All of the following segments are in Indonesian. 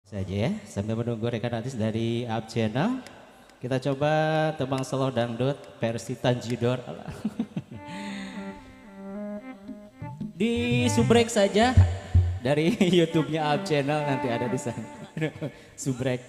Saja ya, sambil menunggu rekan artis dari Up Channel, kita coba tembang slow dangdut versi Tanjidor. Di subrek saja dari YouTube-nya Up Channel, nanti ada di sana. Subrek.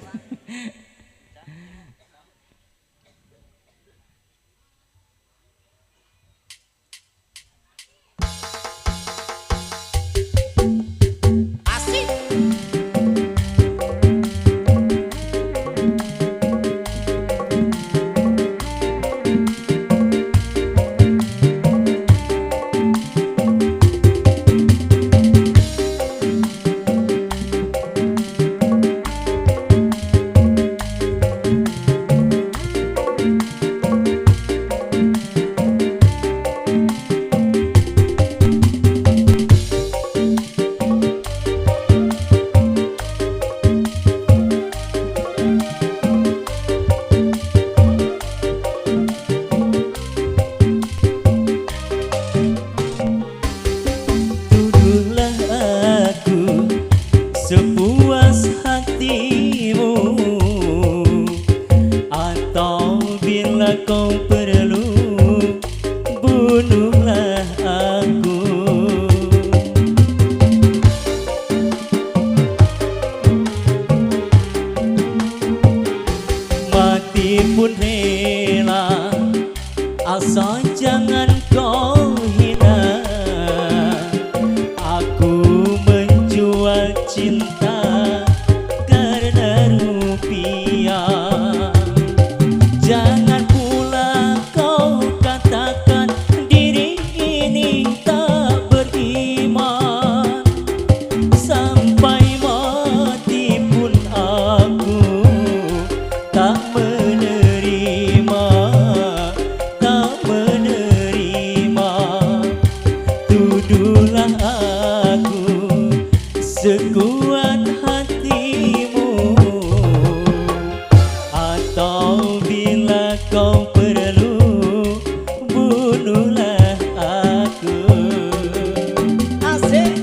Sepuas hatimu, atau bila kau perlu bunuhlah aku. Mati pun rela, asal jangan kau hina. Aku menjual cinta karena rupiah. Jangan pula kau katakan diri ini tak beriman. Sampai mati pun aku tak menerima, tak menerima. Tuduhlah aku sekuat hatimu, atau bila kau perlu bunuhlah aku. Asik,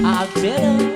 Abjena.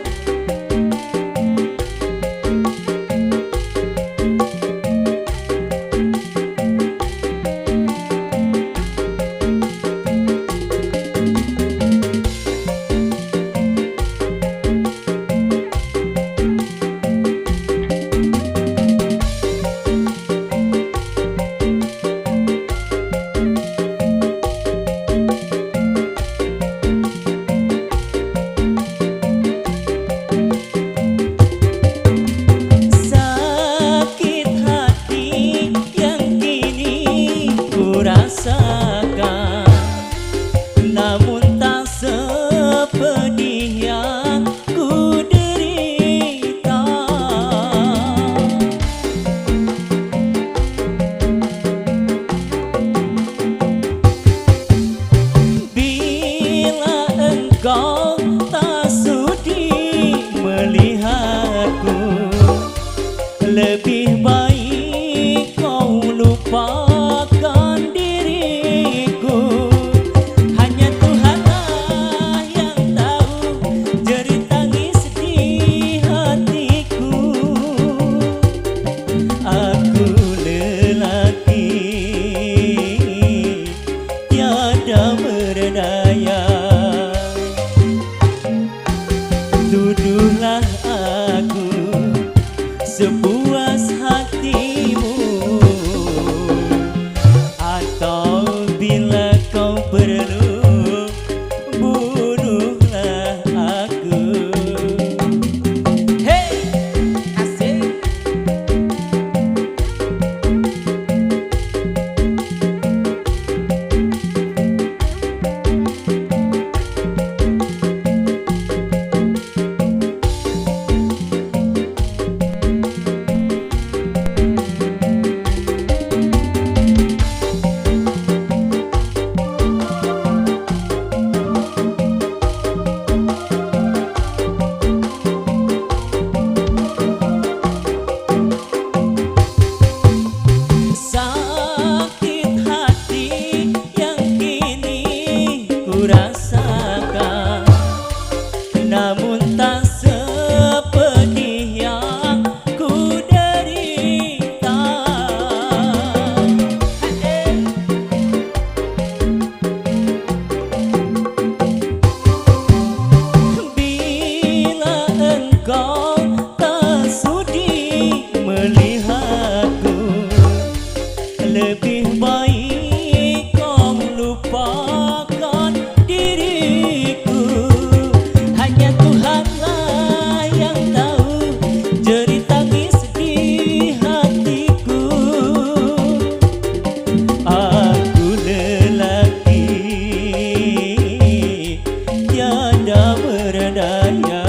ada berdaya.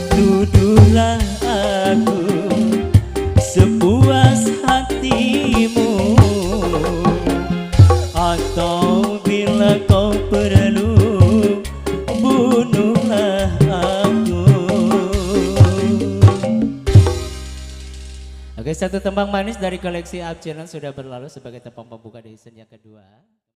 Tuduhlah aku sepuas hatimu, atau bila kau perlu bunuhlah aku. Oke, satu tembang manis dari koleksi Up Channel sudah berlalu sebagai tembang pembuka di season yang kedua.